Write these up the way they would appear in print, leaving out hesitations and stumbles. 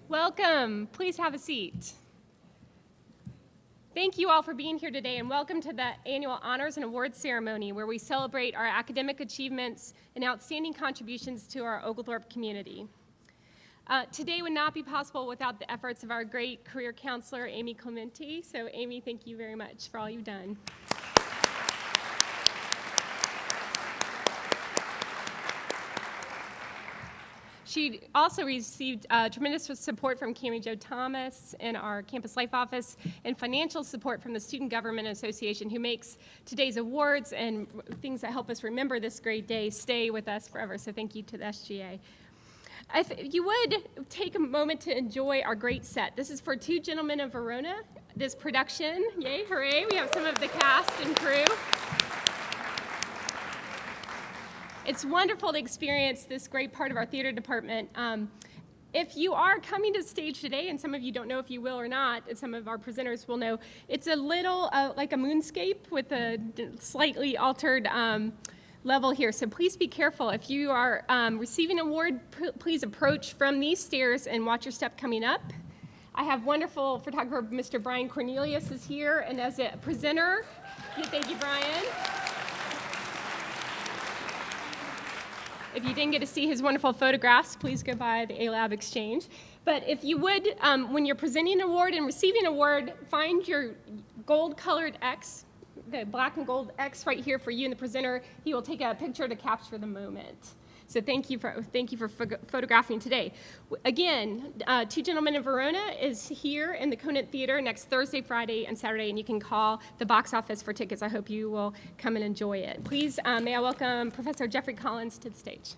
Welcome. Please have a seat. Thank you all for being here today, and welcome to the annual Honors and Awards Ceremony, where we celebrate our academic achievements and outstanding contributions to our Oglethorpe community. Today would not be possible without the efforts of our great career counselor, Amy Clementi. So Amy, thank you very much for all you've done. She also received tremendous support from Cammie Jo Thomas in our Campus Life office and financial support from the Student Government Association, who makes today's awards and things that help us remember this great day stay with us forever. So thank you to the SGA. If you would take a moment to enjoy our great set. This is for Two Gentlemen of Verona, this production. Yay, hooray, we have some of the cast and crew. It's wonderful to experience this great part of our theater department. If you are coming to the stage today, and some of you don't know if you will or not, and some of our presenters will know, it's a little like a moonscape with a slightly altered level here. So please be careful. If you are receiving an award, please approach from these stairs and watch your step coming up. I have wonderful photographer, Mr. Brian Cornelius is here, and as a presenter, thank you, Brian. If you didn't get to see his wonderful photographs, please go by the A-Lab Exchange. But if you would, when you're presenting an award and receiving an award, find your gold-colored X, the black and gold X right here for you and the presenter. He will take a picture to capture the moment. So thank you for photographing today. Again, Two Gentlemen of Verona is here in the Conant Theater next Thursday, Friday, and Saturday, and you can call the box office for tickets. I hope you will come and enjoy it. Please, may I welcome Professor Jeffrey Collins to the stage.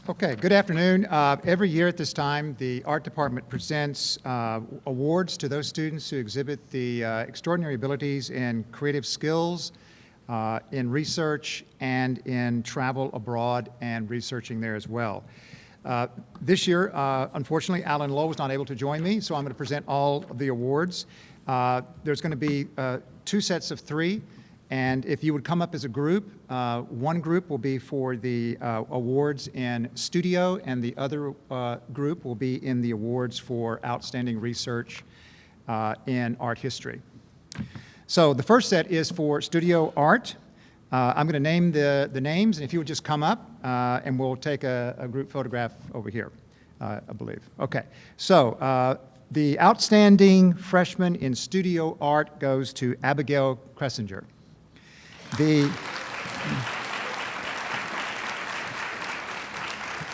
Okay, good afternoon. Every year at this time, the art department presents awards to those students who exhibit the extraordinary abilities and creative skills in research and in travel abroad and researching there as well. This year, unfortunately, Alan Lowe was not able to join me, so I'm going to present all of the awards. There's going to be two sets of three. And if you would come up as a group, one group will be for the awards in studio, and the other group will be in the awards for outstanding research in art history. So the first set is for studio art. I'm going to name the names, and if you would just come up, and we'll take a group photograph over here, I believe. Okay, so the outstanding freshman in studio art goes to Abigail Cressinger.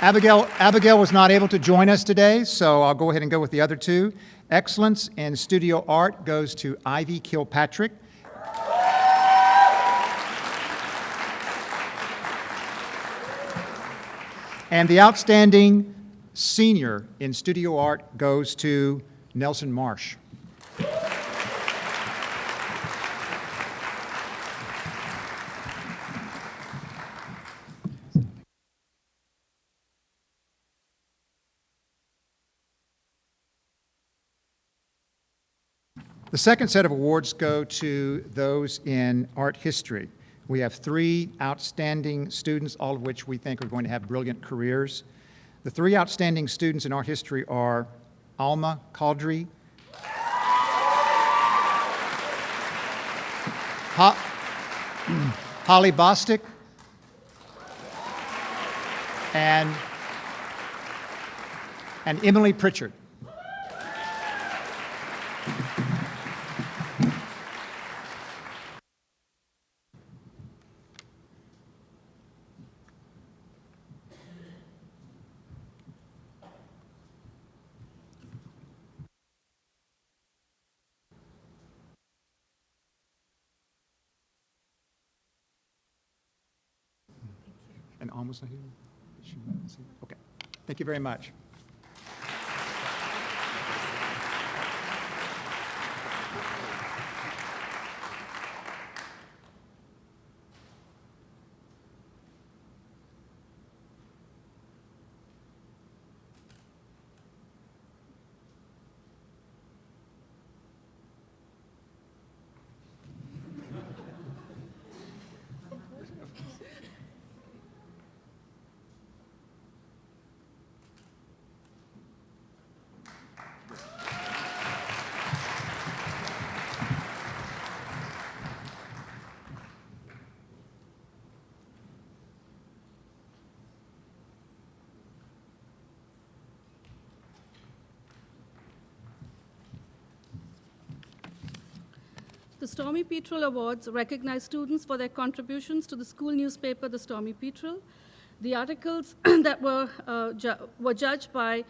Abigail was not able to join us today, so I'll go ahead and go with the other two. Excellence in studio art goes to Ivy Kilpatrick. And the outstanding senior in studio art goes to Nelson Marsh. The second set of awards go to those in art history. We have three outstanding students, all of which we think are going to have brilliant careers. The three outstanding students in art history are Alma Caudry, Holly Bostic, and Emily Pritchard. And almost not here? Okay. Thank you very much. The Stormy Petrel Awards recognize students for their contributions to the school newspaper, the Stormy Petrel. The articles that were judged by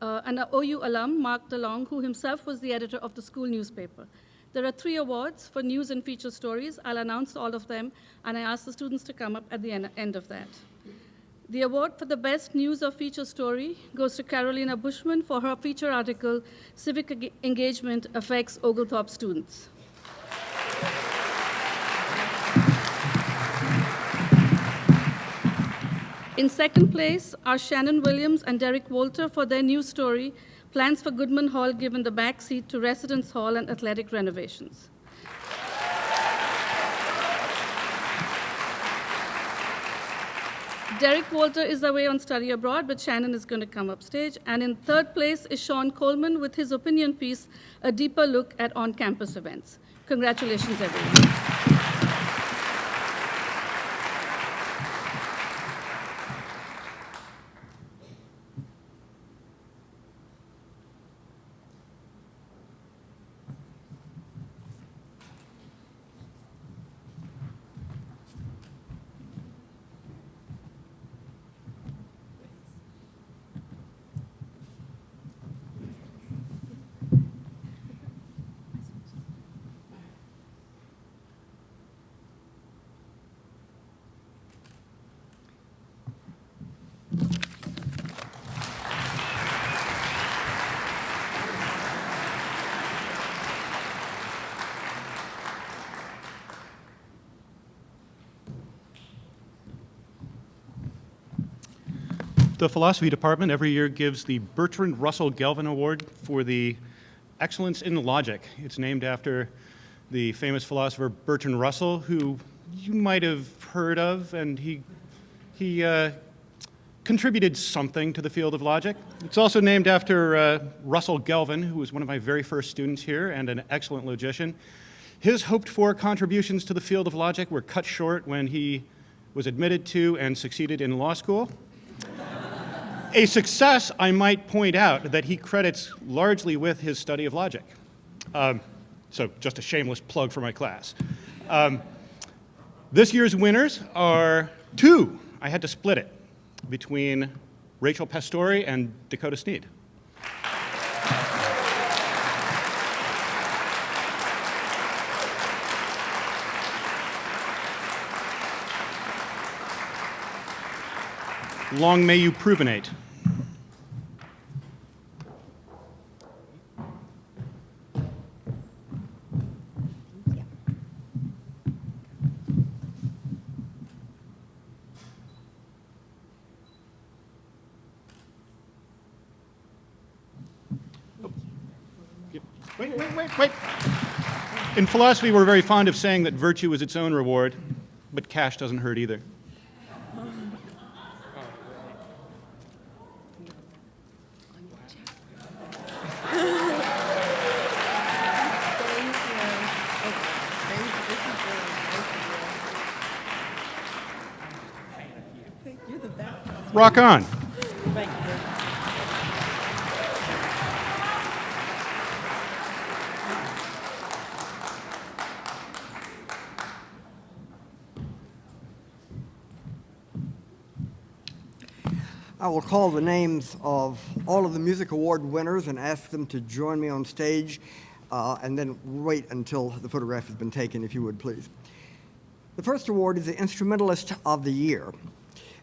an OU alum, Mark DeLong, who himself was the editor of the school newspaper. There are 3 awards for news and feature stories. I'll announce all of them, and I ask the students to come up at the end of that. The award for the best news or feature story goes to Carolina Bushman for her feature article, Civic Engagement Affects Oglethorpe Students. In second place are Shannon Williams and Derek Walter for their news story, Plans for Goodman Hall Given the Backseat to Residence Hall and Athletic Renovations. Derek Walter is away on study abroad, but Shannon is going to come upstage. And in third place is Sean Coleman with his opinion piece, A Deeper Look at On-Campus Events. Congratulations, everyone. The philosophy department every year gives the Bertrand Russell Galvin Award for the excellence in logic. It's named after the famous philosopher Bertrand Russell, who you might have heard of, and he contributed something to the field of logic. It's also named after Russell Galvin, who was one of my very first students here and an excellent logician. His hoped-for contributions to the field of logic were cut short when he was admitted to and succeeded in law school. A success, I might point out, that he credits largely with his study of logic. So just a shameless plug for my class. This year's winners are 2. I had to split it between Rachel Pastore and Dakota Sneed. Long may you pruvinate. Wait. In philosophy, we're very fond of saying that virtue is its own reward, but cash doesn't hurt either. Rock on. Thank you. I will call the names of all of the Music Award winners and ask them to join me on stage, and then wait until the photograph has been taken, if you would, please. The first award is the Instrumentalist of the Year.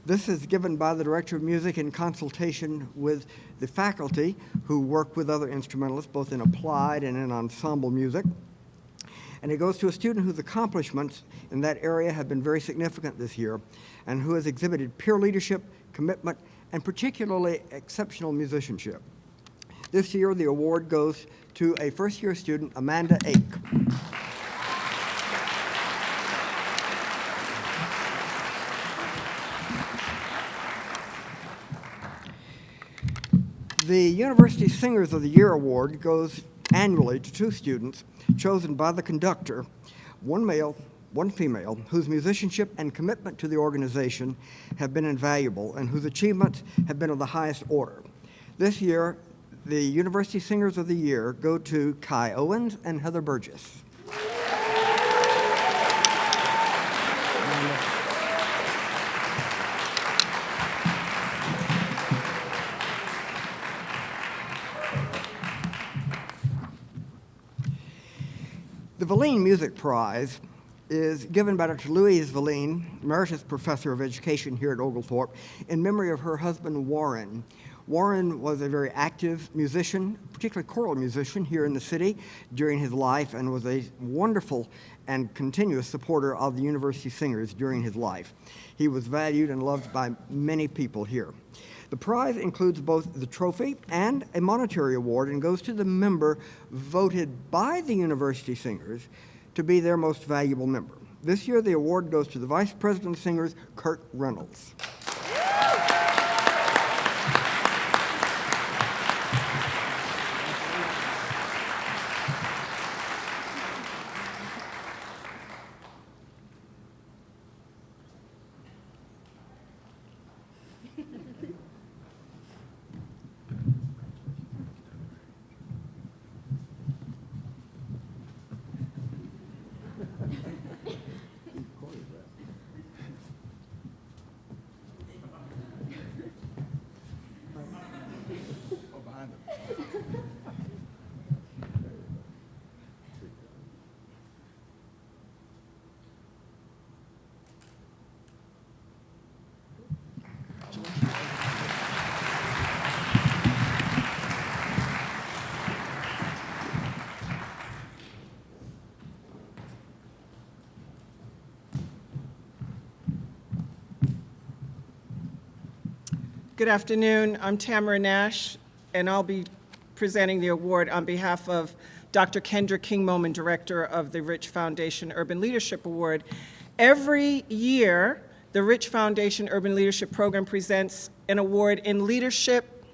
This is given by the Director of Music in consultation with the faculty who work with other instrumentalists, both in applied and in ensemble music. And it goes to a student whose accomplishments in that area have been very significant this year, and who has exhibited peer leadership, commitment, and particularly exceptional musicianship. This year, the award goes to a first-year student, Amanda Ake. The University Singers of the Year Award goes annually to 2 students chosen by the conductor, 1 male, 1 female, whose musicianship and commitment to the organization have been invaluable and whose achievements have been of the highest order. This year, the University Singers of the Year go to Kai Owens and Heather Burgess. The Valine Music Prize is given by Dr. Louise Valine, Emeritus Professor of Education here at Oglethorpe, in memory of her husband, Warren. Warren was a very active musician, particularly choral musician here in the city during his life, and was a wonderful and continuous supporter of the university singers during his life. He was valued and loved by many people here. The prize includes both the trophy and a monetary award and goes to the member voted by the university singers to be their most valuable member. This year, the award goes to the Vice President of Singers, Kurt Reynolds. Good afternoon. I'm Tamara Nash, and I'll be presenting the award on behalf of Dr. Kendra King-Moman, Director of the Rich Foundation Urban Leadership Award. Every year, the Rich Foundation Urban Leadership Program presents an award in leadership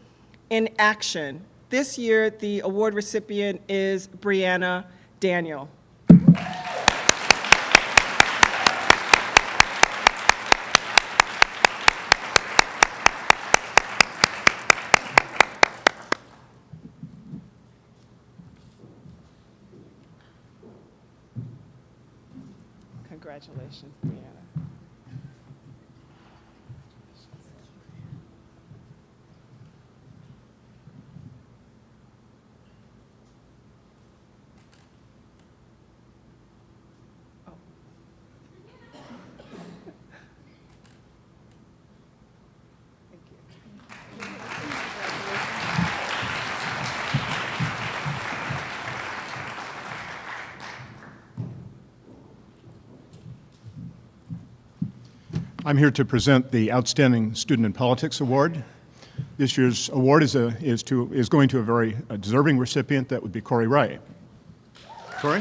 in action. This year, the award recipient is Brianna Daniel. Congratulations, Brianna. Oh. Thank you. I'm here to present the Outstanding Student in Politics Award. This year's award is going to a very deserving recipient. That would be Cory Ray. Cory?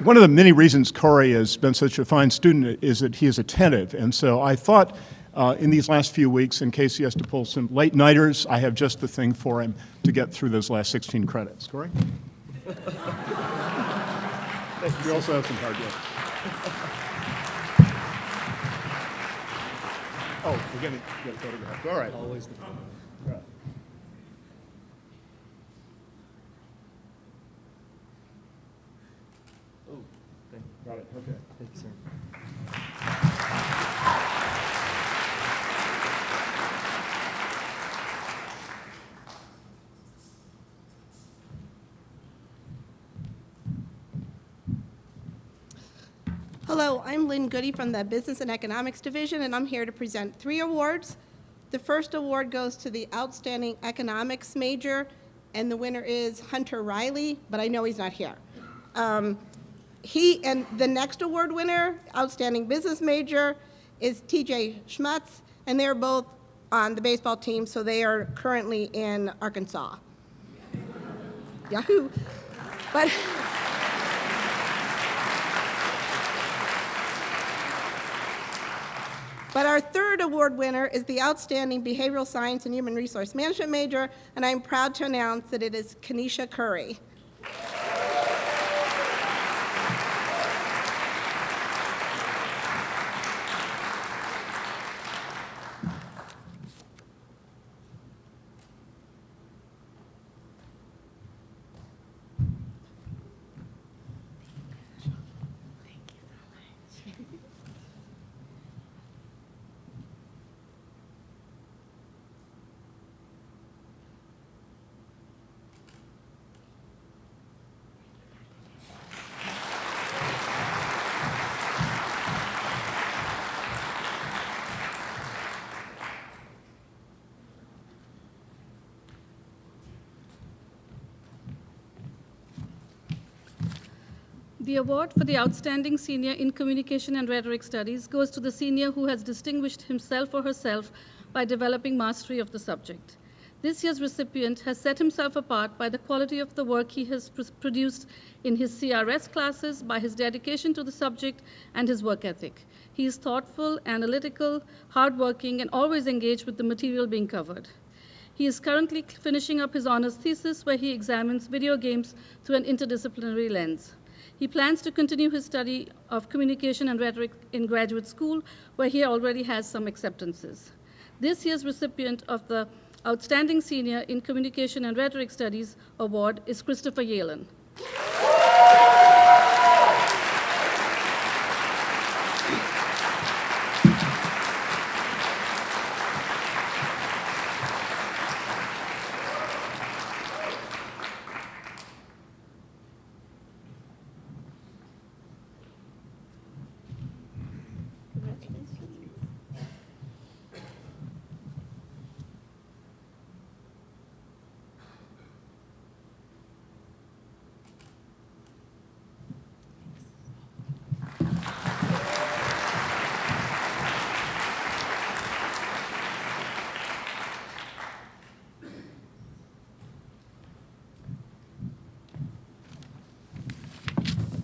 One of the many reasons Cory has been such a fine student is that he is attentive, and so I thought in these last few weeks, in case he has to pull some late-nighters, I have just the thing for him to get through those last 16 credits. Cory? We also have some hard work. Oh, we're going to get a photograph. All right. Always the fun. All right. Oh, got it. Okay. Thank you, sir. Hello, I'm Lynn Goody from the Business and Economics Division, and I'm here to present 3 awards. The first award goes to the Outstanding Economics major, and the winner is Hunter Riley, but I know he's not here. And the next award winner, Outstanding Business major, is TJ Schmutz, and they're both on the baseball team, so they are currently in Arkansas. Yahoo! But our third award winner is the Outstanding Behavioral Science and Human Resource Management major, and I'm proud to announce that it is Kanisha Curry. The award for the Outstanding Senior in Communication and Rhetoric Studies goes to the senior who has distinguished himself or herself by developing mastery of the subject. This year's recipient has set himself apart by the quality of the work he has produced in his CRS classes, by his dedication to the subject, and his work ethic. He is thoughtful, analytical, hardworking, and always engaged with the material being covered. He is currently finishing up his honors thesis, where he examines video games through an interdisciplinary lens. He plans to continue his study of communication and rhetoric in graduate school, where he already has some acceptances. This year's recipient of the Outstanding Senior in Communication and Rhetoric Studies Award is Christopher Yalen.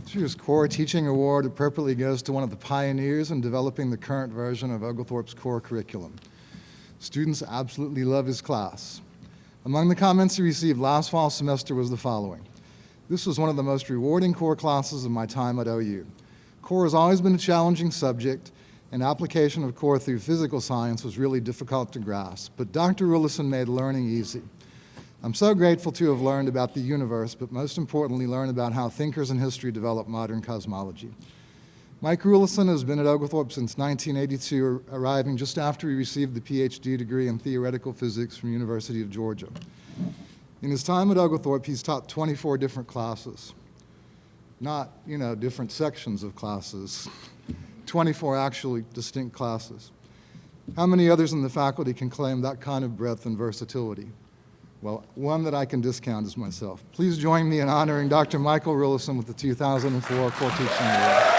This year's Core Teaching Award appropriately goes to one of the pioneers in developing the current version of Oglethorpe's core curriculum. Students absolutely love his class. Among the comments he received last fall semester was the following: "This was one of the most rewarding core classes of my time at OU. Core has always been a challenging subject, and application of core through physical science was really difficult to grasp, but Dr. Rullison made learning easy. I'm so grateful to have learned about the universe, but most importantly, learned about how thinkers in history develop modern cosmology." Mike Rullison has been at Oglethorpe since 1982, arriving just after he received the PhD degree in theoretical physics from University of Georgia. In his time at Oglethorpe, he's taught 24 different classes. Not, different sections of classes. 24 actually distinct classes. How many others in the faculty can claim that kind of breadth and versatility? Well, one that I can discount is myself. Please join me in honoring Dr. Michael Rullison with the 2004 Core Teaching Award.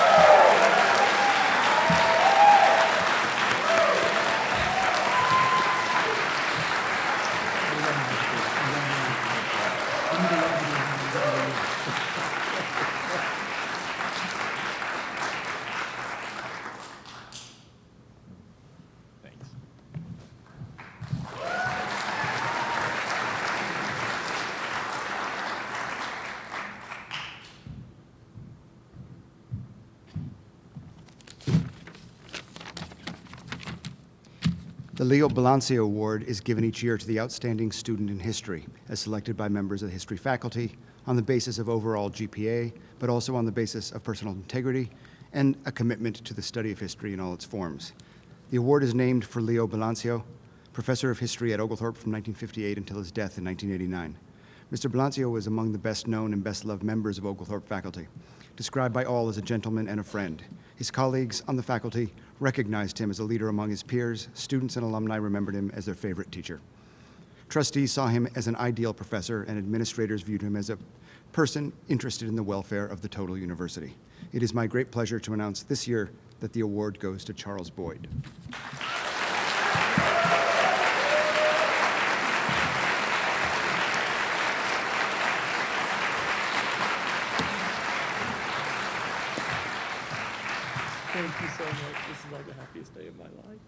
The Leo Piloncillo Award is given each year to the outstanding student in history, as selected by members of the history faculty on the basis of overall GPA, but also on the basis of personal integrity and a commitment to the study of history in all its forms. The award is named for Leo Piloncillo, professor of history at Oglethorpe from 1958 until his death in 1989. Mr. Piloncillo was among the best known and best loved members of Oglethorpe faculty, described by all as a gentleman and a friend. His colleagues on the faculty recognized him as a leader among his peers. Students and alumni remembered him as their favorite teacher. Trustees saw him as an ideal professor, and administrators viewed him as a person interested in the welfare of the total university. It is my great pleasure to announce this year that the award goes to Charles Boyd. Thank you so much. This is like the happiest day of my life.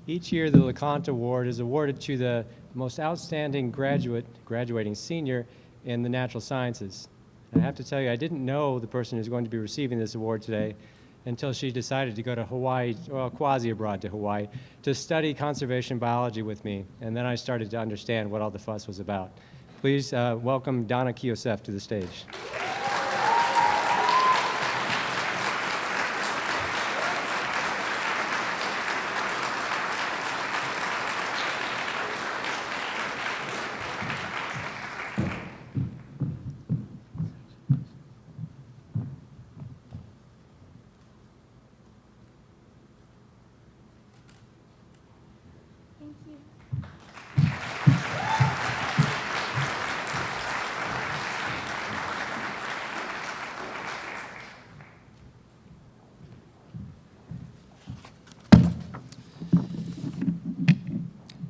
Each year, the Leconte Award is awarded to the most outstanding graduating senior in the natural sciences. And I have to tell you, I didn't know the person who's going to be receiving this award today until she decided to go to Hawaii, well, quasi-abroad to Hawaii, to study conservation biology with me. And then I started to understand what all the fuss was about. Please welcome Donna Kiosef to the stage. Thank you.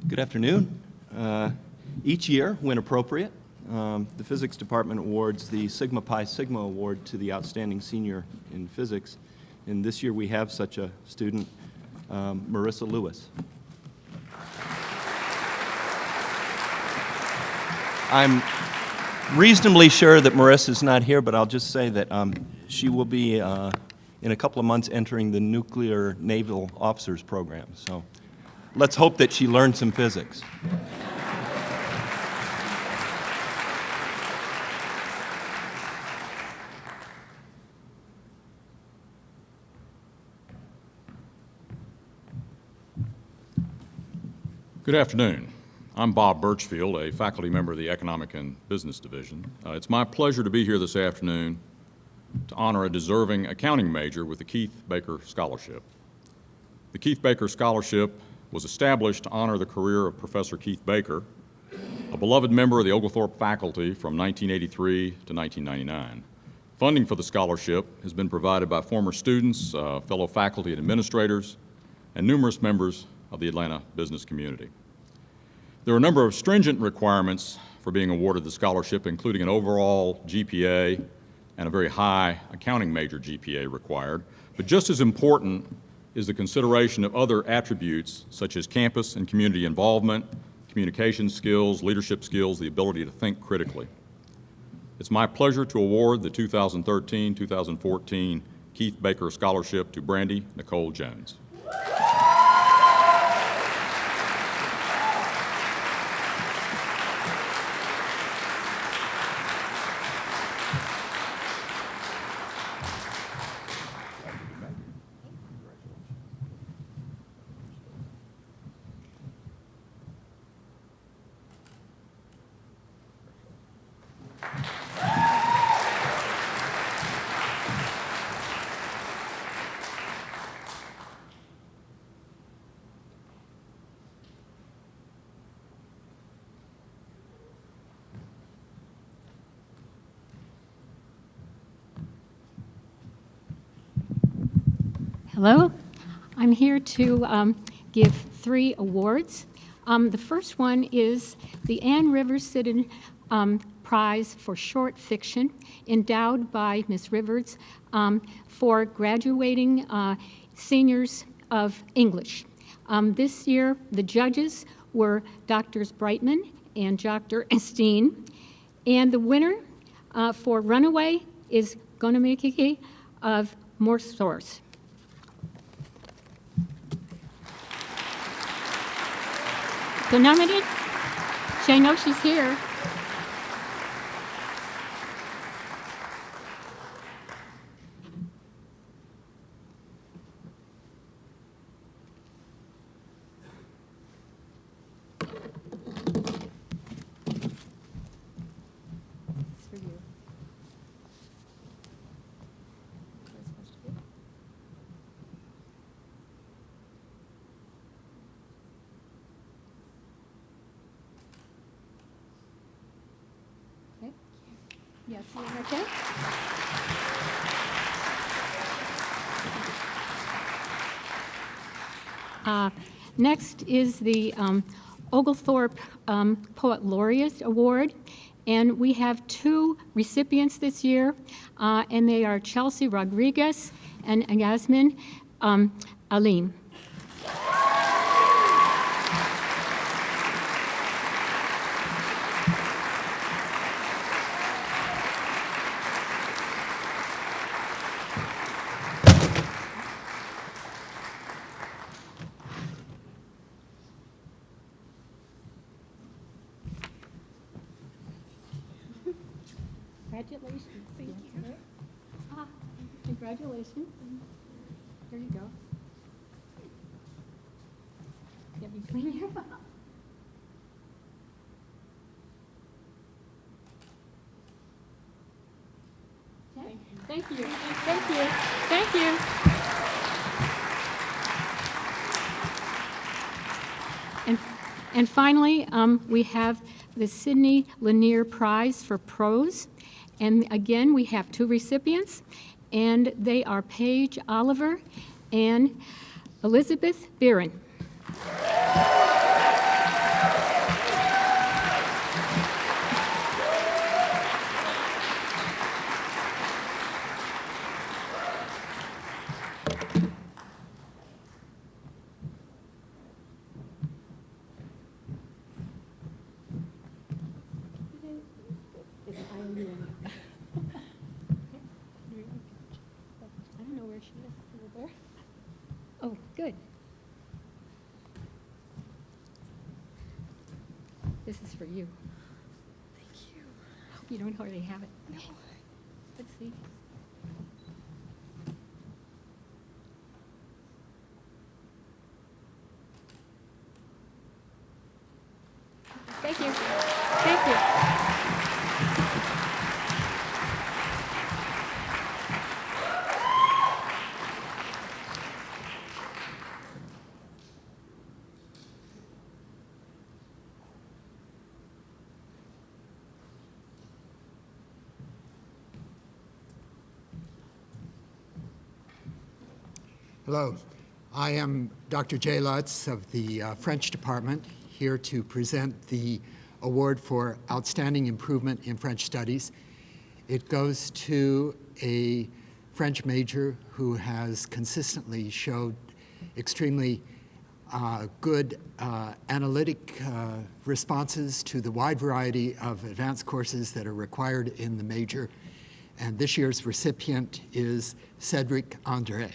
Good afternoon. Each year, when appropriate, the Physics Department awards the Sigma Pi Sigma Award to the outstanding senior in physics. And this year we have such a student, Marissa Lewis. I'm reasonably sure that Marissa's not here, but I'll just say that she will be, in a couple of months, entering the Nuclear Naval Officers Program. So let's hope that she learned some physics. Good afternoon. I'm Bob Birchfield, a faculty member of the Economic and Business Division. It's my pleasure to be here this afternoon to honor a deserving accounting major with the Keith Baker Scholarship. The Keith Baker Scholarship was established to honor the career of Professor Keith Baker, a beloved member of the Oglethorpe faculty from 1983 to 1999. Funding for the scholarship has been provided by former students, fellow faculty and administrators, and numerous members of the Atlanta business community. There are a number of stringent requirements for being awarded the scholarship, including an overall GPA and a very high accounting major GPA required. But just as important is the consideration of other attributes such as campus and community involvement, communication skills, leadership skills, the ability to think critically. It's my pleasure to award the 2013-2014 Keith Baker Scholarship to Brandy Nicole Jones. Hello. I'm here to give 3 awards. The first one is the Ann Rivers Sidon Prize for Short Fiction, endowed by Ms. Rivers for graduating seniors of English. This year, the judges were Drs. Brightman and Dr. Steen, and the winner for Runaway is Gonamiki of Morse Source. The nominated, I know she's here. It's for you. Yes, okay. Next is the Oglethorpe Poet Laureate Award, and we have 2 recipients this year, and they are Chelsea Rodriguez and Yasmin Alim. Congratulations. Thank you. Congratulations. There you go. Get between you. Okay. Thank you. Thank you. Thank you. And finally, we have the Sidney Lanier Prize for Prose. And again, we have 2 recipients, and they are Paige Oliver and Elizabeth Beeren. I don't know where she is. Over there. Oh, good. This is for you. Thank you. Hope you don't already have it. No. Let's see. Thank you. Thank you. Hello, I am Dr. Jay Lutz of the French Department, here to present the Award for Outstanding Improvement in French Studies. It goes to a French major who has consistently showed extremely good analytic responses to the wide variety of advanced courses that are required in the major. And this year's recipient is Cedric André.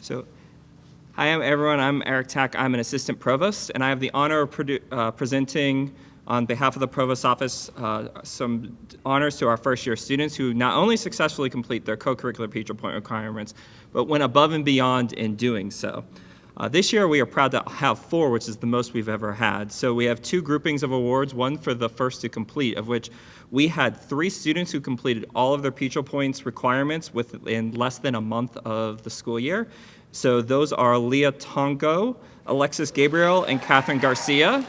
So, hi everyone, I'm Eric Tack. I'm an assistant provost, and I have the honor of presenting on behalf of the provost office some honors to our first year students who not only successfully complete their co-curricular Petrel point requirements, but went above and beyond in doing so. This year we are proud to have 4, which is the most we've ever had. So we have 2 groupings of awards, one for the first to complete, of which we had 3 students who completed all of their Petrel points requirements within less than a month of the school year. So those are Leah Tongo, Alexis Gabriel, and Catherine Garcia.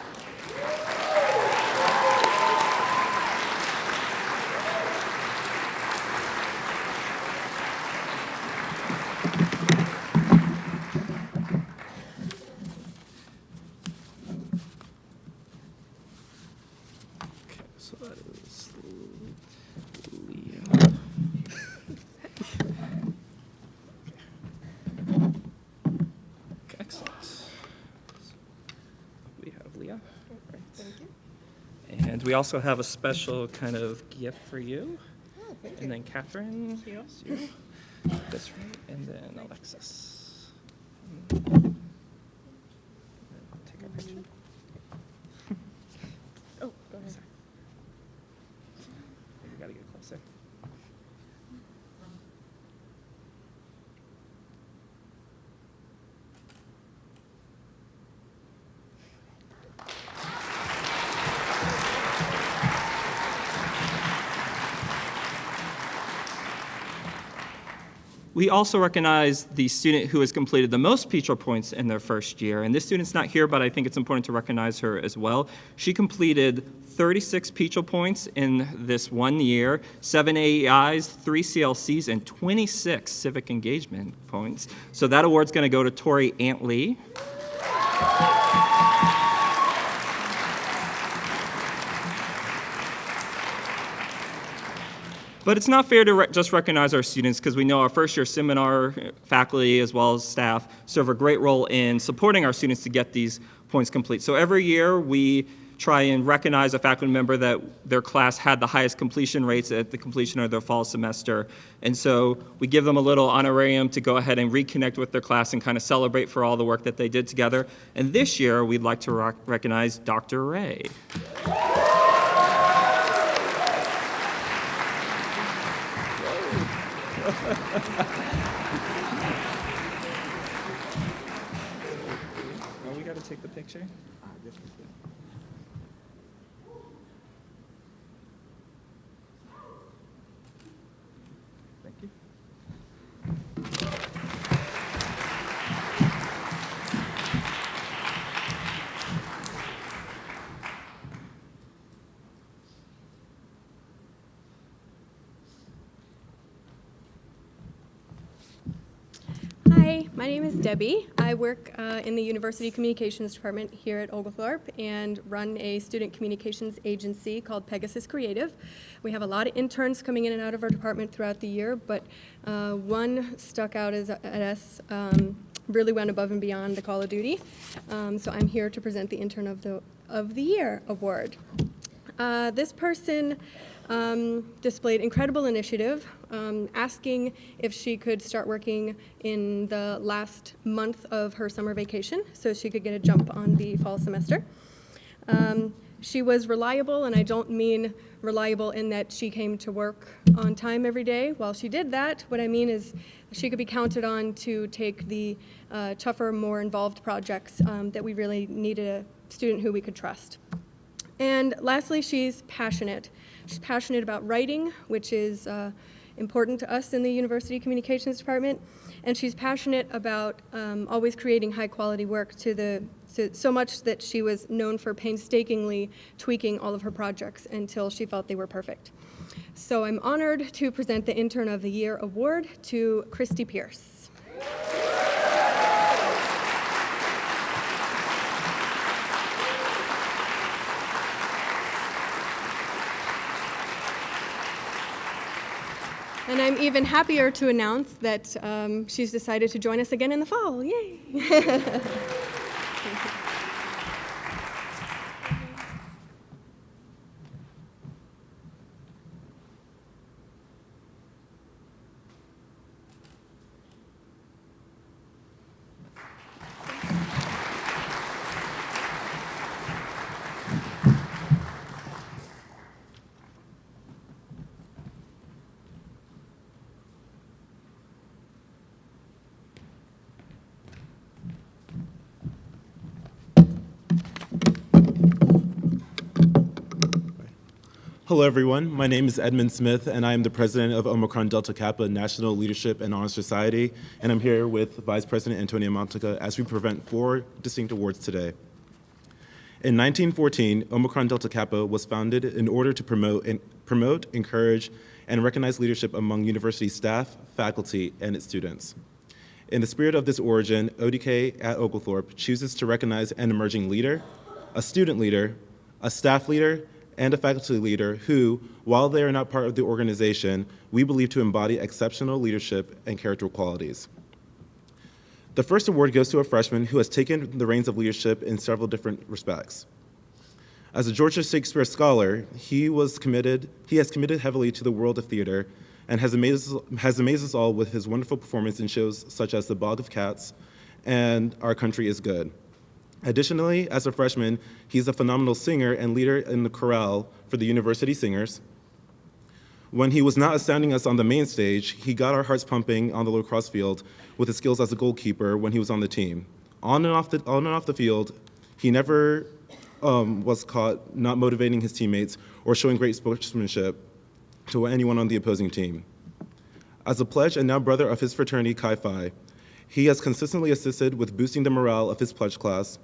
And we also have a special kind of gift for you. Oh, thank you. And then Catherine, Thank you. that's right, and then Alexis. Take a picture. Oh, go ahead. We gotta get closer. We also recognize the student who has completed the most Petrel points in their first year, and this student's not here, but I think it's important to recognize her as well. She completed 36 Petrel points in this 1 year, 7 AEIs, 3 CLCs, and 26 civic engagement points. So that award's gonna go to Tori Antley. But it's not fair to just recognize our students, because we know our first year seminar faculty as well as staff serve a great role in supporting our students to get these points complete. So every year we try and recognize a faculty member that their class had the highest completion rates at the completion of their fall semester. And so we give them a little honorarium to go ahead and reconnect with their class and kind of celebrate for all the work that they did together. And this year, we'd like to recognize Dr. Ray. Oh, we got to take the picture? Thank you. Hi, my name is Debbie. I work in the University Communications Department here at Oglethorpe and run a student communications agency called Pegasus Creative. We have a lot of interns coming in and out of our department throughout the year, but one stuck out at us, really went above and beyond the call of duty. So I'm here to present the Intern of the Year award. This person displayed incredible initiative, asking if she could start working in the last month of her summer vacation so she could get a jump on the fall semester. She was reliable, and I don't mean reliable in that she came to work on time every day. While she did that, what I mean is she could be counted on to take the tougher, more involved projects that we really needed a student who we could trust. And lastly, she's passionate. She's passionate about writing, which is important to us in the University Communications Department. And she's passionate about always creating high-quality work so much that she was known for painstakingly tweaking all of her projects until she felt they were perfect. So I'm honored to present the Intern of the Year award to Christy Pierce. And I'm even happier to announce that she's decided to join us again in the fall. Yay! Hello, everyone. My name is Edmund Smith, and I am the president of Omicron Delta Kappa National Leadership and Honor Society, and I'm here with Vice President Antonia Montica as we present 4 distinct awards today. In 1914, Omicron Delta Kappa was founded in order to promote, encourage, and recognize leadership among university staff, faculty, and its students. In the spirit of this origin, ODK at Oglethorpe chooses to recognize an emerging leader, a student leader, a staff leader, and a faculty leader who, while they are not part of the organization, we believe to embody exceptional leadership and character qualities. The first award goes to a freshman who has taken the reins of leadership in several different respects. As a Georgia Shakespeare scholar, he has committed heavily to the world of theater and has amazed us all with his wonderful performance in shows such as The Bog of Cats and Our Country is Good. Additionally, as a freshman, he's a phenomenal singer and leader in the chorale for the university singers. When he was not astounding us on the main stage, he got our hearts pumping on the lacrosse field with his skills as a goalkeeper when he was on the team. On and off the field, he never was caught not motivating his teammates or showing great sportsmanship to anyone on the opposing team. As a pledge and now brother of his fraternity, Chi Phi, he has consistently assisted with boosting the morale of his pledge class,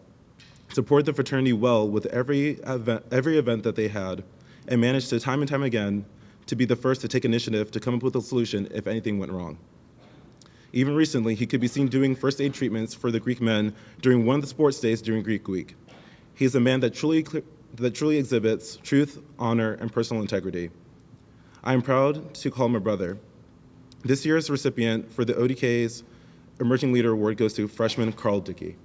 supported the fraternity well with every event that they had, and managed to time and time again to be the first to take initiative to come up with a solution if anything went wrong. Even recently, he could be seen doing first aid treatments for the Greek men during one of the sports days during Greek Week. He is a man that truly exhibits truth, honor, and personal integrity. I am proud to call him a brother. This year's recipient for the ODK's Emerging Leader Award goes to freshman Carl Dickey.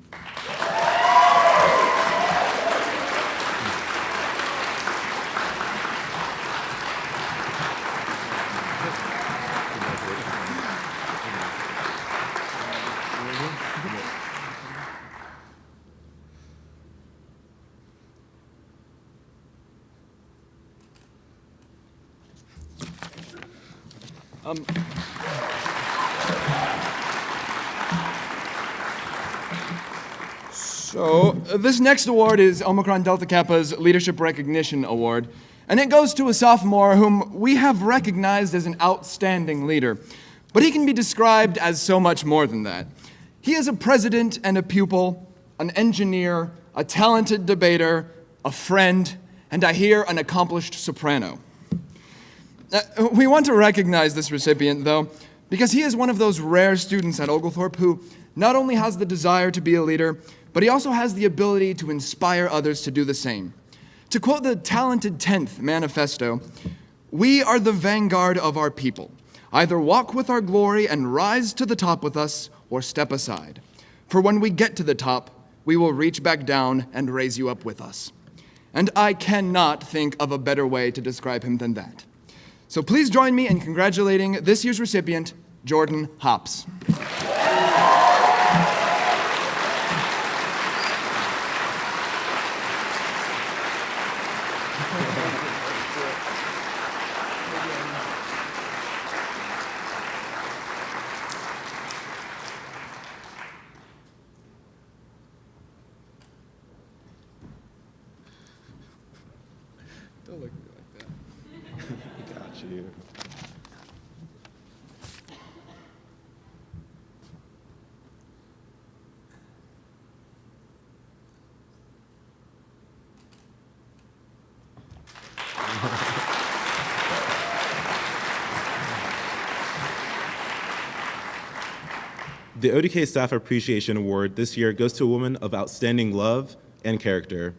So this next award is Omicron Delta Kappa's Leadership Recognition Award, and it goes to a sophomore whom we have recognized as an outstanding leader, but he can be described as so much more than that. He is a president and a pupil, an engineer, a talented debater, a friend, and I hear an accomplished soprano. We want to recognize this recipient, though, because he is one of those rare students at Oglethorpe who not only has the desire to be a leader, but he also has the ability to inspire others to do the same. To quote the talented 10th manifesto, "We are the vanguard of our people. Either walk with our glory and rise to the top with us, or step aside. For when we get to the top, we will reach back down and raise you up with us." And I cannot think of a better way to describe him than that. So please join me in congratulating this year's recipient, Jordan Hops. Don't look at me like that. Got you. The ODK Staff Appreciation Award this year goes to a woman of outstanding love and character.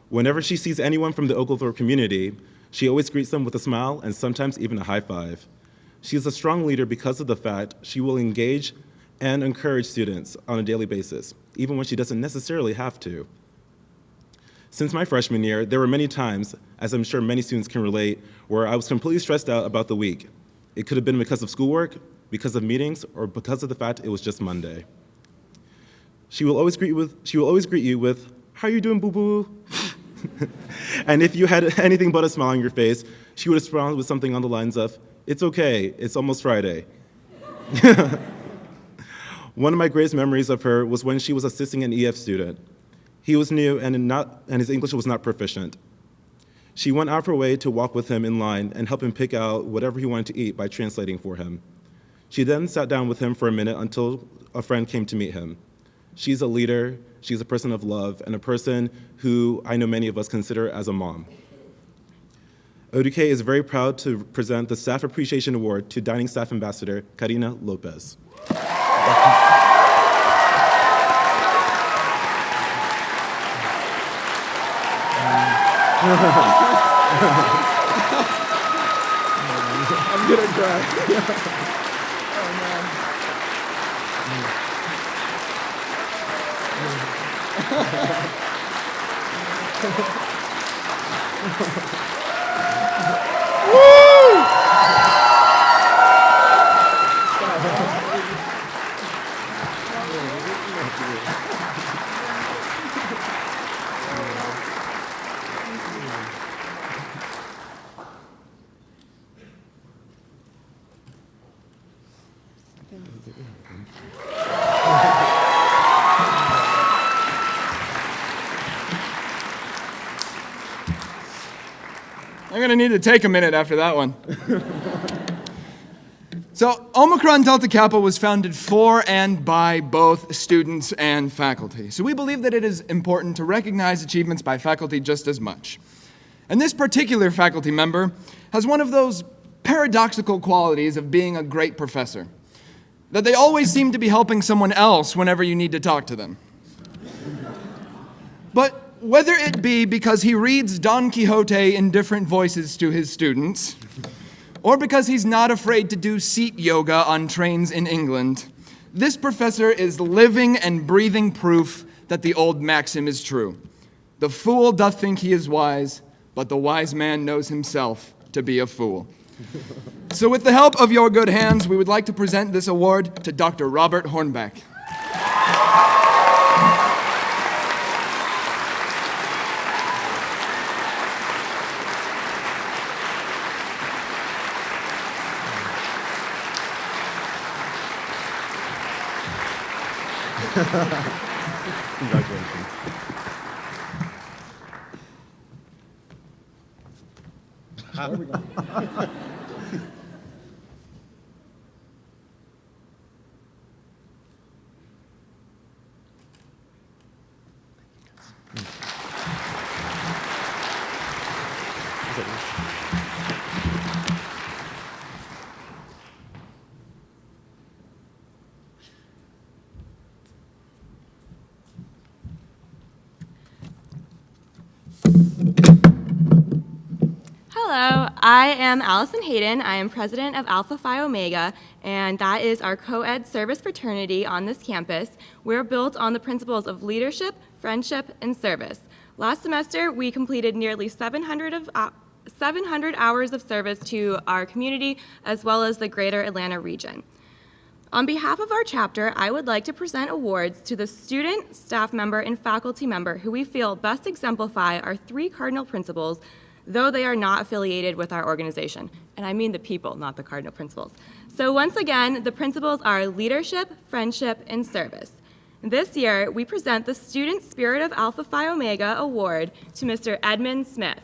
Whenever she sees anyone from the Oglethorpe community, she always greets them with a smile and sometimes even a high five. She is a strong leader because of the fact she will engage and encourage students on a daily basis, even when she doesn't necessarily have to. Since my freshman year, there were many times, as I'm sure many students can relate, where I was completely stressed out about the week. It could have been because of schoolwork, because of meetings, or because of the fact it was just Monday. She will always greet you with, "How you doing, boo-boo?" And if you had anything but a smile on your face, she would respond with something on the lines of, "It's okay, it's almost Friday." One of my greatest memories of her was when she was assisting an EF student. He was new and his English was not proficient. She went out of her way to walk with him in line and help him pick out whatever he wanted to eat by translating for him. She then sat down with him for a minute until a friend came to meet him. She's a leader, she's a person of love, and a person who I know many of us consider as a mom. ODK is very proud to present the Staff Appreciation Award to Dining Staff Ambassador Karina Lopez. I'm gonna cry. I'm going to need to take a minute after that one. So, Omicron Delta Kappa was founded for and by both students and faculty. So we believe that it is important to recognize achievements by faculty just as much. And this particular faculty member has one of those paradoxical qualities of being a great professor, that they always seem to be helping someone else whenever you need to talk to them. But whether it be because he reads Don Quixote in different voices to his students, or because he's not afraid to do seat yoga on trains in England, this professor is living and breathing proof that the old maxim is true. The fool doth think he is wise, but the wise man knows himself to be a fool. So with the help of your good hands, we would like to present this award to Dr. Robert Hornbeck. Congratulations. There we go. Hello, I am Allison Hayden. I am president of Alpha Phi Omega, and that is our co-ed service fraternity on this campus. We're built on the principles of leadership, friendship, and service. Last semester, we completed nearly 700 hours of service to our community, as well as the greater Atlanta region. On behalf of our chapter, I would like to present awards to the student, staff member, and faculty member who we feel best exemplify our 3 cardinal principles, though they are not affiliated with our organization. And I mean the people, not the cardinal principles. So once again, the principles are leadership, friendship, and service. This year, we present the Student Spirit of Alpha Phi Omega Award to Mr. Edmund Smith.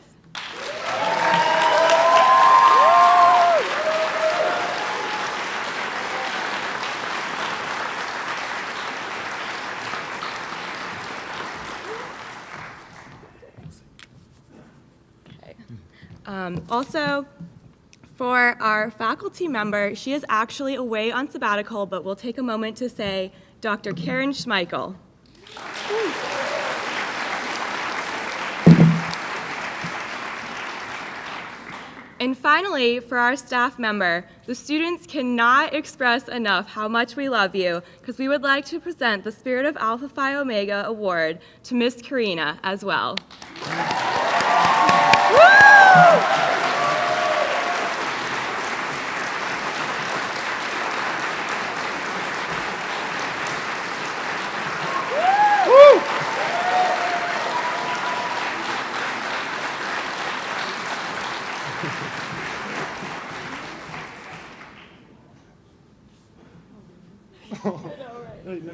Also, for our faculty member, she is actually away on sabbatical, but we'll take a moment to say Dr. Karen Schmeichel. And finally, for our staff member, the students cannot express enough how much we love you, because we would like to present the Spirit of Alpha Phi Omega Award to Miss Karina as well.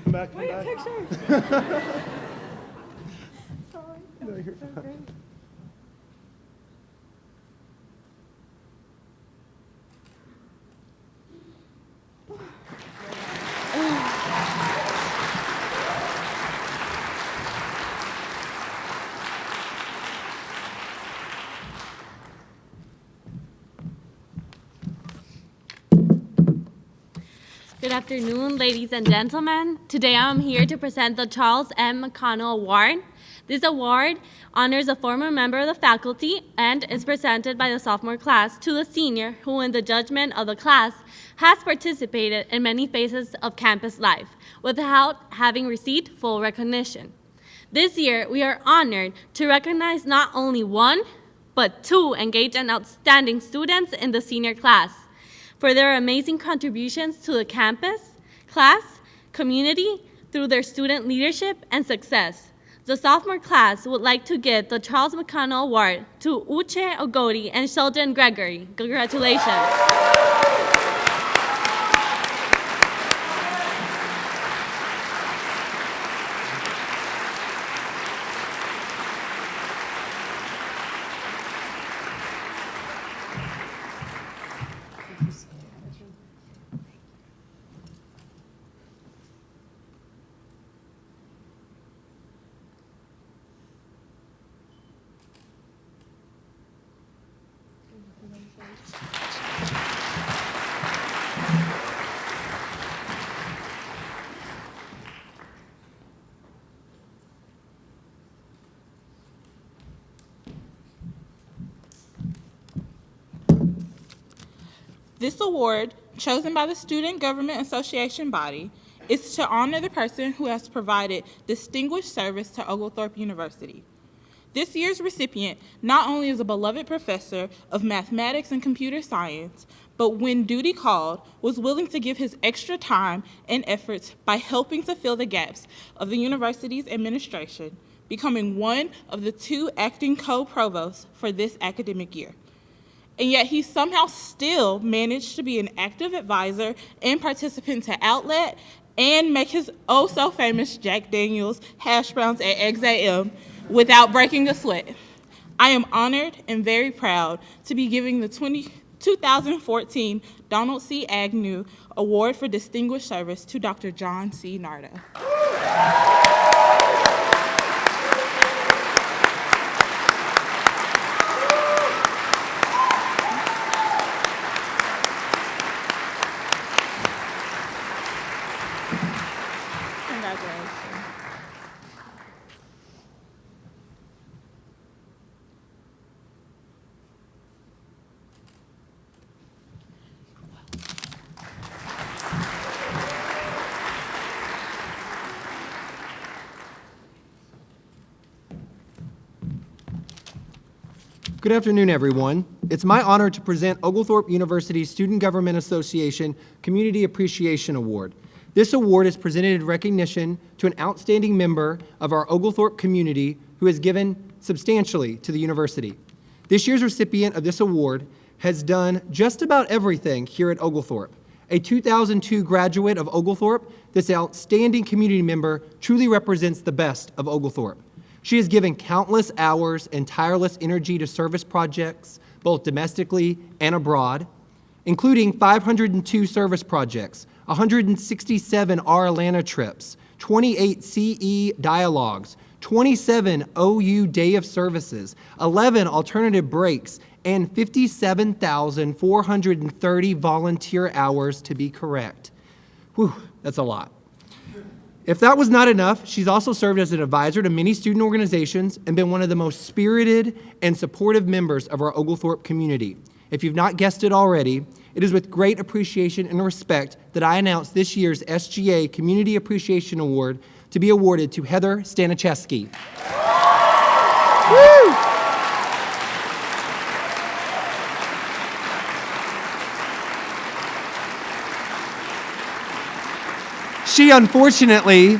Come back, come back. Sorry. No, you're fine. Good afternoon, ladies and gentlemen. Today I'm here to present the Charles M. McConnell Award. This award honors a former member of the faculty and is presented by the sophomore class to the senior who, in the judgment of the class, has participated in many phases of campus life without having received full recognition. This year, we are honored to recognize not only 1, but 2 engaged and outstanding students in the senior class for their amazing contributions to the campus, class, community through their student leadership and success. The sophomore class would like to give the Charles McConnell Award to Uche Ogodi and Sheldon Gregory. Congratulations. This award, chosen by the Student Government Association body, is to honor the person who has provided distinguished service to Oglethorpe University. This year's recipient not only is a beloved professor of mathematics and computer science, but when duty called, was willing to give his extra time and efforts by helping to fill the gaps of the university's administration, becoming one of the 2 acting co-provosts for this academic year. And yet he somehow still managed to be an active advisor and participant to Outlet and make his oh-so-famous Jack Daniels hash browns at eggs AM without breaking a sweat. I am honored and very proud to be giving the 2014 Donald C. Agnew Award for Distinguished Service to Dr. John C. Narda. Congratulations. Good afternoon, everyone. It's my honor to present Oglethorpe University's Student Government Association Community Appreciation Award. This award is presented in recognition to an outstanding member of our Oglethorpe community who has given substantially to the university. This year's recipient of this award has done just about everything here at Oglethorpe. A 2002 graduate of Oglethorpe, this outstanding community member truly represents the best of Oglethorpe. She has given countless hours and tireless energy to service projects, both domestically and abroad, including 502 service projects, 167 Our Atlanta trips, 28 CE dialogues, 27 OU Day of Services, 11 alternative breaks, and 57,430 volunteer hours to be correct. Whew, that's a lot. If that was not enough, she's also served as an advisor to many student organizations and been one of the most spirited and supportive members of our Oglethorpe community. If you've not guessed it already, it is with great appreciation and respect that I announce this year's SGA Community Appreciation Award to be awarded to Heather Staniszewski. Woo! She unfortunately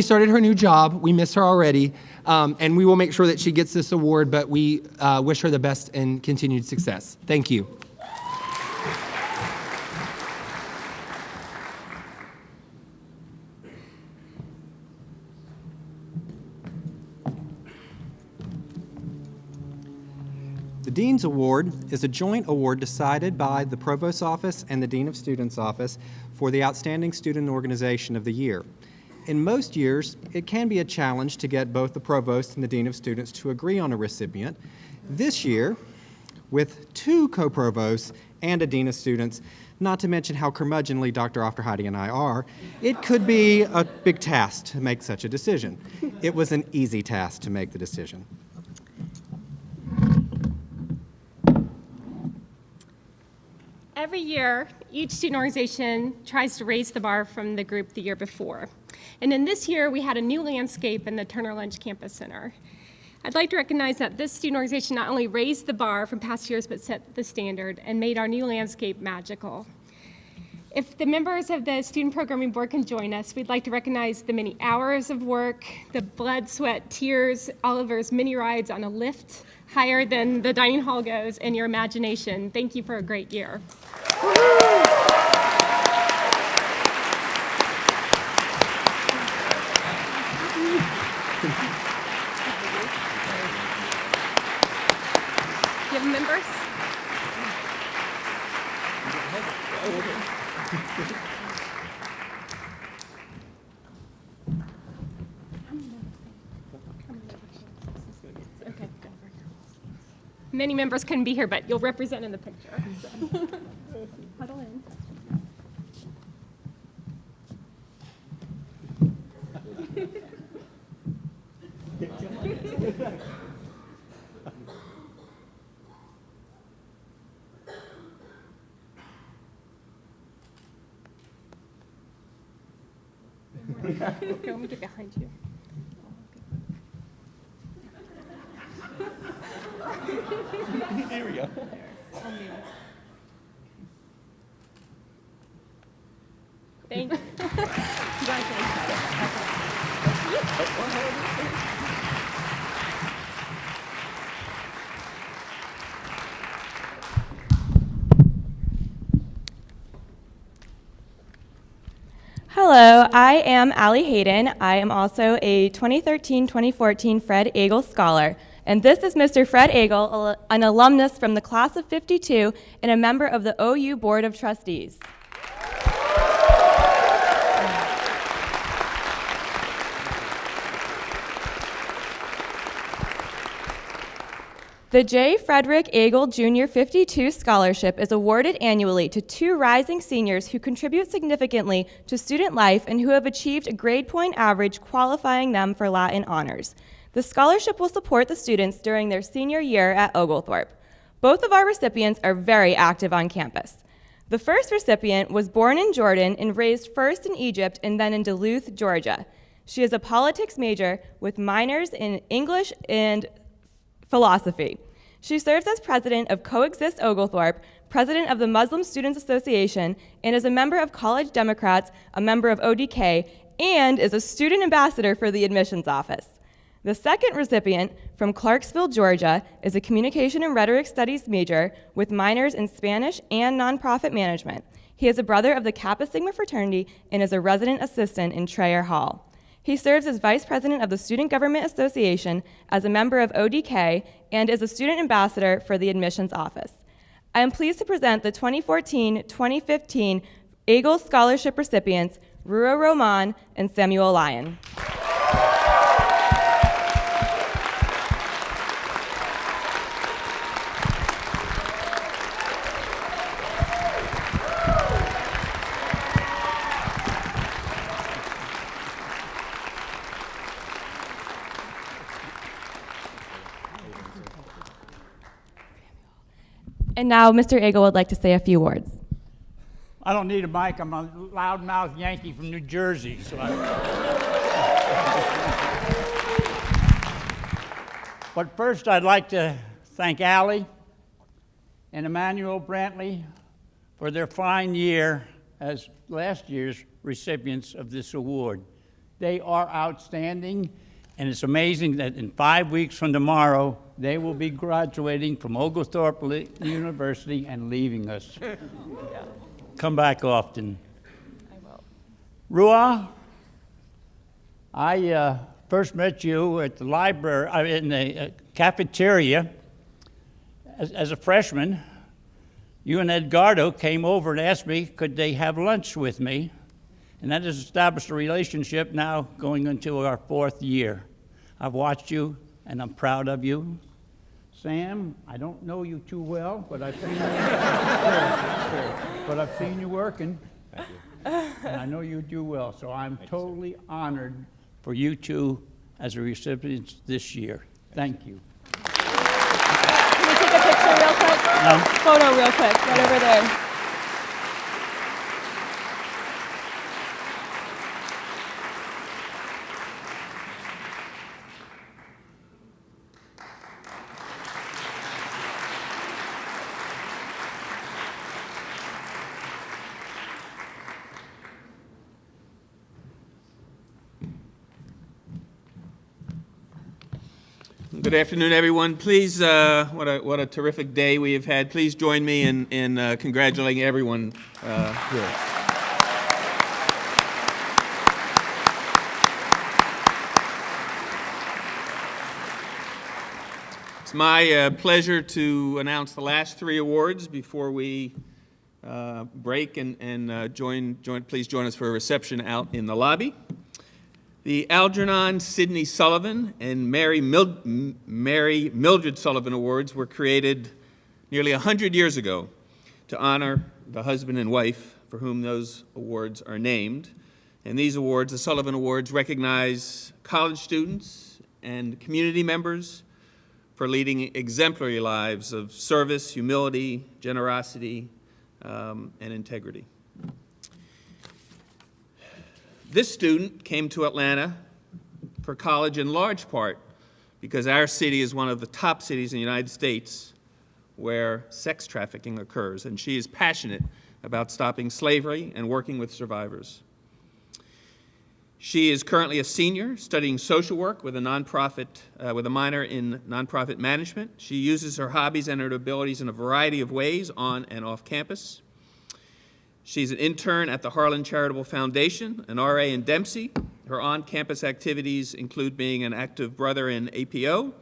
started her new job. We miss her already, and we will make sure that she gets this award, but we wish her the best and continued success. Thank you. The Dean's Award is a joint award decided by the Provost's Office and the Dean of Students' Office for the Outstanding Student Organization of the Year. In most years, it can be a challenge to get both the Provost and the Dean of Students to agree on a recipient. This year, with 2 co-provosts and a Dean of Students, not to mention how curmudgeonly Dr. Ofterheide and I are, it could be a big task to make such a decision. It was an easy task to make the decision. Every year, each student organization tries to raise the bar from the group the year before. And in this year, we had a new landscape in the Turner Lynch Campus Center. I'd like to recognize that this student organization not only raised the bar from past years, but set the standard and made our new landscape magical. If the members of the Student Programming Board can join us, we'd like to recognize the many hours of work, the blood, sweat, tears, Oliver's mini rides on a lift higher than the dining hall goes, and your imagination. Thank you for a great year. Do you have members? Okay. Many members couldn't be here, but you'll represent in the picture. So. Huddle in. Go and get behind you. Here we go. Thank you. Hello, I am Allie Hayden. I am also a 2013-2014 Fred Agel Scholar. And this is Mr. Fred Agel, an alumnus from the class of 52 and a member of the OU Board of Trustees. The J. Frederick Agel Jr. 52 Scholarship is awarded annually to 2 rising seniors who contribute significantly to student life and who have achieved a grade point average qualifying them for Latin honors. The scholarship will support the students during their senior year at Oglethorpe. Both of our recipients are very active on campus. The first recipient was born in Jordan and raised first in Egypt and then in Duluth, Georgia. She is a politics major with minors in English and philosophy. She serves as president of Coexist Oglethorpe, president of the Muslim Students Association, and is a member of College Democrats, a member of ODK, and is a student ambassador for the admissions office. The second recipient, from Clarksville, Georgia, is a communication and rhetoric studies major with minors in Spanish and nonprofit management. He is a brother of the Kappa Sigma fraternity and is a resident assistant in Trayer Hall. He serves as vice president of the Student Government Association, as a member of ODK, and is a student ambassador for the admissions office. I am pleased to present the 2014-2015 Agel Scholarship recipients, Rua Roman and Samuel Lyon. And now Mr. Agel would like to say a few words. I don't need a mic. I'm a loudmouth Yankee from New Jersey. So But first, I'd like to thank Allie and Emmanuel Brantley for their fine year as last year's recipients of this award. They are outstanding, and it's amazing that in 5 weeks from tomorrow, they will be graduating from Oglethorpe University and leaving us. Come back often. I will. Rua, I first met you at the library, in the cafeteria as a freshman. You and Edgardo came over and asked me, could they have lunch with me? And that has established a relationship now going into our 4th year. I've watched you, and I'm proud of you. Sam, I don't know you too well, but I've seen you, but I've seen you working. Thank you. And I know you do well, so I'm totally honored for you two as a recipients this year. Thank you. Can we take a picture real quick? Photo real quick, right over there. Good afternoon, everyone. Please, what a terrific day we have had. Please join me in congratulating everyone here. It's my pleasure to announce the last 3 awards before we break and please join us for a reception out in the lobby. The Algernon, Sidney Sullivan, and Mary Mildred Sullivan Awards were created nearly 100 years ago to honor the husband and wife for whom those awards are named. And these awards, the Sullivan Awards, recognize college students and community members for leading exemplary lives of service, humility, generosity, and integrity. This student came to Atlanta for college in large part because our city is one of the top cities in the United States where sex trafficking occurs, and she is passionate about stopping slavery and working with survivors. She is currently a senior studying social work with a minor in nonprofit management. She uses her hobbies and her abilities in a variety of ways on and off campus. She's an intern at the Harlan Charitable Foundation, an RA in Dempsey. Her on-campus activities include being an active brother in APO,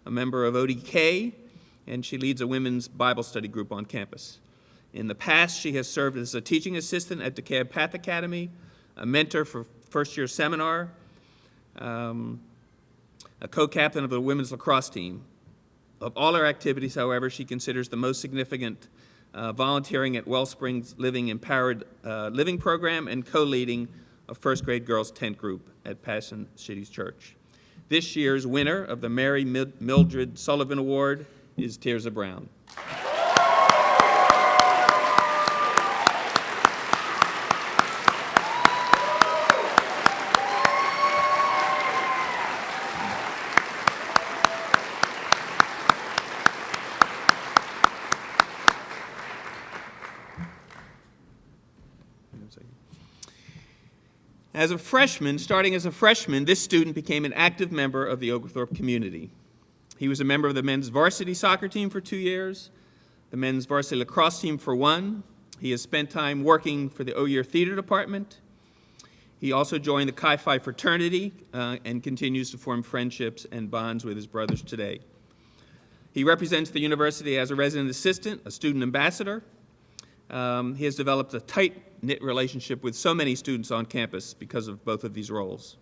a member of ODK, and she leads a women's Bible study group on campus. In the past, she has served as a teaching assistant at DeKalb Path Academy, a mentor for first-year seminar, a co-captain of the women's lacrosse team. Of all her activities, however, she considers the most significant volunteering at Wellspring's Empowered Living Program and co-leading a first-grade girls' tent group at Passion Cities Church. This year's winner of the Mary Mildred Sullivan Award is Tirza Brown. As a freshman, starting as a freshman, this student became an active member of the Oglethorpe community. He was a member of the men's varsity soccer team for 2 years, the men's varsity lacrosse team for 1. He has spent time working for the OU Theater Department. He also joined the Chi Phi fraternity and continues to form friendships and bonds with his brothers today. He represents the university as a resident assistant, a student ambassador. He has developed a tight-knit relationship with so many students on campus because of both of these roles.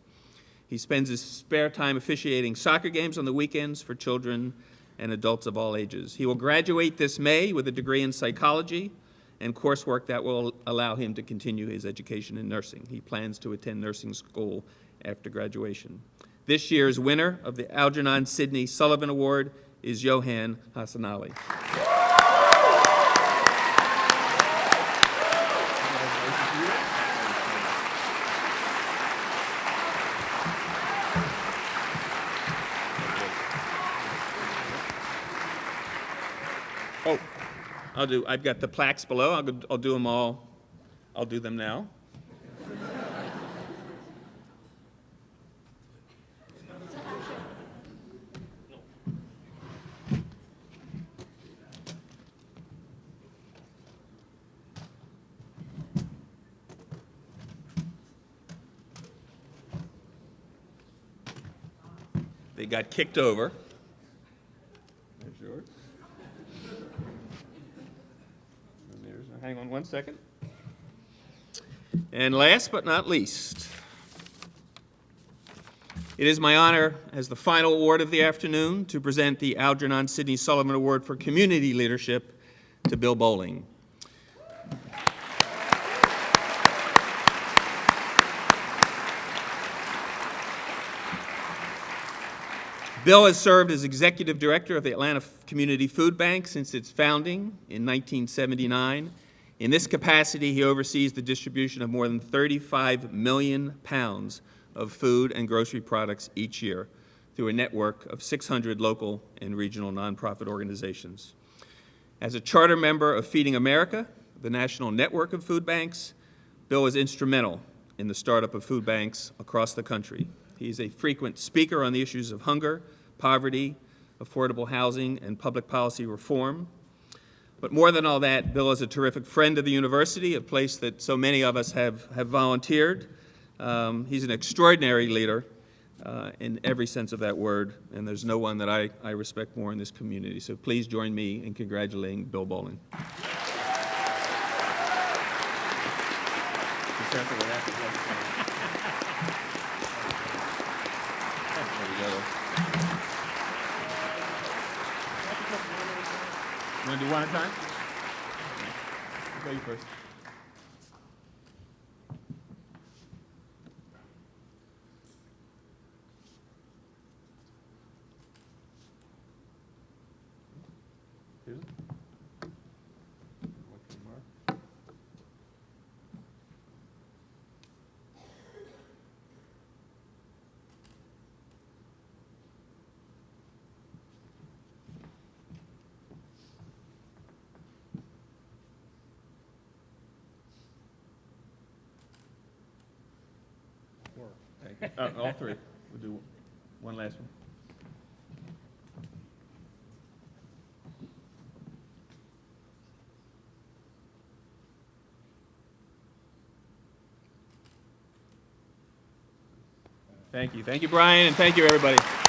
He spends his spare time officiating soccer games on the weekends for children and adults of all ages. He will graduate this May with a degree in psychology and coursework that will allow him to continue his education in nursing. He plans to attend nursing school after graduation. This year's winner of the Algernon Sidney Sullivan Award is Johan Hassanali. Oh, I've got the plaques below. I'll do them all. I'll do them now. They got kicked over. There's yours. Hang on one second. And last but not least, it is my honor as the final award of the afternoon to present the Algernon Sidney Sullivan Award for Community Leadership to Bill Bowling. Bill has served as executive director of the Atlanta Community Food Bank since its founding in 1979. In this capacity, he oversees the distribution of more than 35 million pounds of food and grocery products each year through a network of 600 local and regional nonprofit organizations. As a charter member of Feeding America, the national network of food banks, Bill was instrumental in the startup of food banks across the country. He's a frequent speaker on the issues of hunger, poverty, affordable housing, and public policy reform. But more than all that, Bill is a terrific friend of the university, a place that so many of us have volunteered. He's an extraordinary leader in every sense of that word, and there's no one that I respect more in this community. So please join me in congratulating Bill Bowling. You want to do one at a time? Go you first. Here's it. All three. We'll do one last one. Thank you. Thank you, Brian, and thank you, everybody.